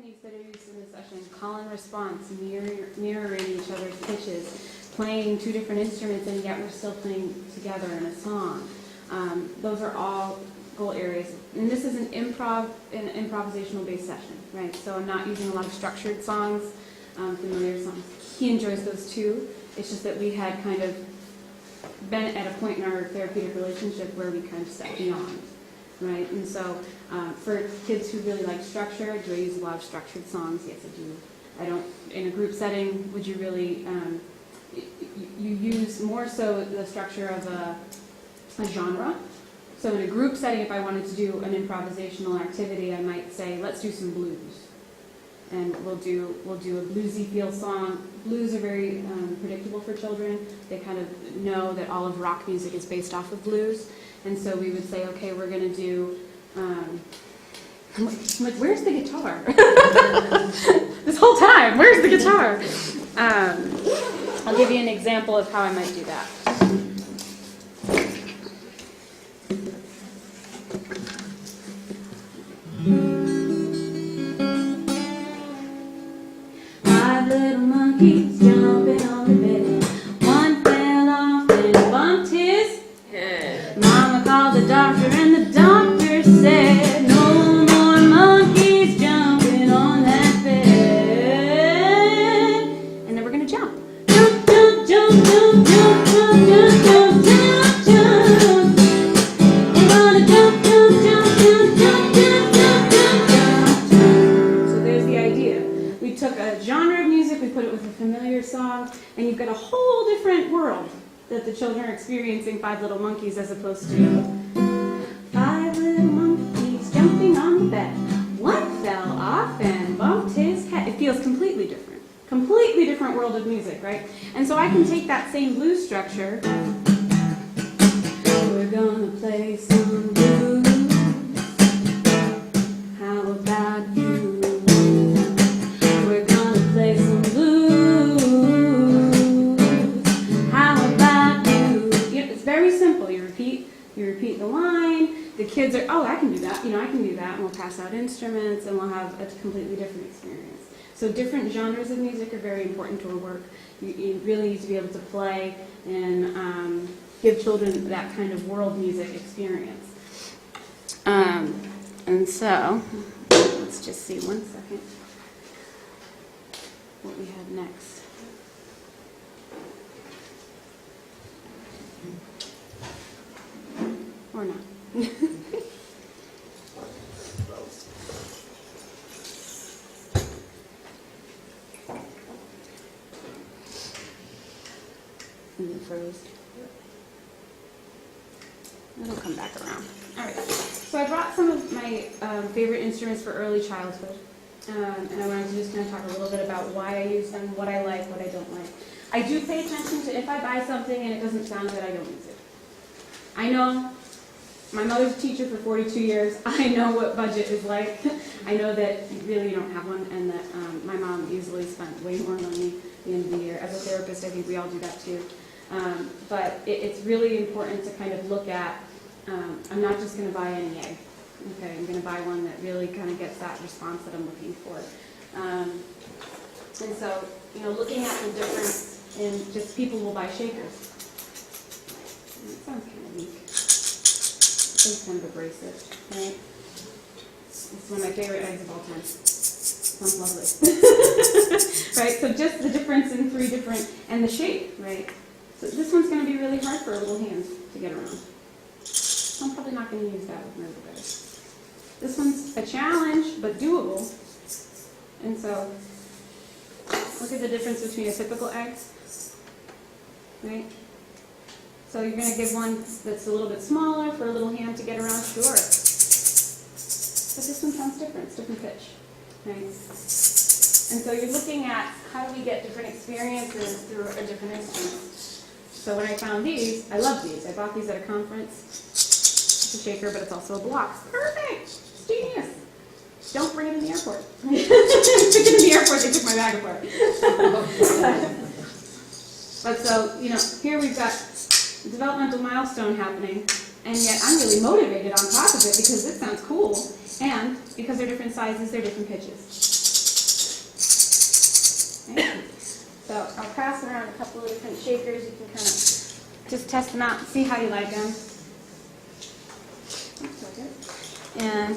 techniques that are used in the session, call and response, mirroring each other's pitches, playing two different instruments and yet we're still playing together in a song. Those are all goal areas. And this is an improvisational based session, right? So I'm not using a lot of structured songs, familiar songs. He enjoys those too. It's just that we had kind of been at a point in our therapeutic relationship where we kind of stepped beyond, right? And so for kids who really like structure, do I use a lot of structured songs? Yes, I do. I don't, in a group setting, would you really, you use more so the structure of a genre. So in a group setting, if I wanted to do an improvisational activity, I might say, let's do some blues. And we'll do a bluesy feel song. Blues are very predictable for children. They kind of know that all of rock music is based off of blues. And so we would say, okay, we're going to do, I'm like, where's the guitar? This whole time, where's the guitar? I'll give you an example of how I might do that. Five little monkeys jumping on the bed. One fell off and bumped his head. Mama called the doctor and the doctor said, no more monkeys jumping on that bed. And then we're going to jump. Jump, jump, jump, jump, jump, jump, jump, jump, jump, jump. We're gonna jump, jump, jump, jump, jump, jump, jump, jump, jump. So there's the idea. We took a genre of music, we put it with a familiar song, and you've got a whole different world that the children are experiencing Five Little Monkeys as opposed to five little monkeys jumping on the bed. One fell off and bumped his head. It feels completely different. Completely different world of music, right? And so I can take that same blues structure. We're gonna play some blues. How about you? We're gonna play some blues. How about you? Yep, it's very simple. You repeat the line. The kids are, oh, I can do that. I can do that. And we'll pass out instruments and we'll have a completely different experience. So different genres of music are very important to our work. You really need to be able to play and give children that kind of world music experience. And so, let's just see 1 second what we had next. Or not. And it froze. It'll come back around. All right. So I brought some of my favorite instruments for early childhood. And I wanted to just kind of talk a little bit about why I use them, what I like, what I don't like. I do pay attention to if I buy something and it doesn't sound good, I don't use it. I know my mother's a teacher for 42 years. I know what budget is like. I know that really you don't have one and that my mom easily spent way more money at the end of the year. As a therapist, I think we all do that too. But it's really important to kind of look at, I'm not just going to buy any egg. Okay, I'm going to buy one that really kind of gets that response that I'm looking for. And so, looking at the difference in just people will buy shakers. It sounds kind of weak. It's kind of abrasive, right? It's one of my favorite eggs of all time. Sounds lovely. Right, so just the difference in three different, and the shape, right? So this one's going to be really hard for a little hand to get around. I'm probably not going to use that with nerve better. This one's a challenge, but doable. And so, look at the difference between a typical egg, right? So you're going to give one that's a little bit smaller for a little hand to get around, sure. But this one sounds different, it's different pitch, right? And so you're looking at how do we get different experiences through a different instrument. So when I found these, I love these. I bought these at a conference. It's a shaker, but it's also a block. Perfect! It's genius. Don't bring it in the airport. Took it in the airport, they took my bag apart. But so, here we've got a developmental milestone happening, and yet I'm really motivated on top of it because this sounds cool, and because they're different sizes, they're different pitches. So I'll pass around a couple of different shakers. You can kind of just test them out and see how you like them. And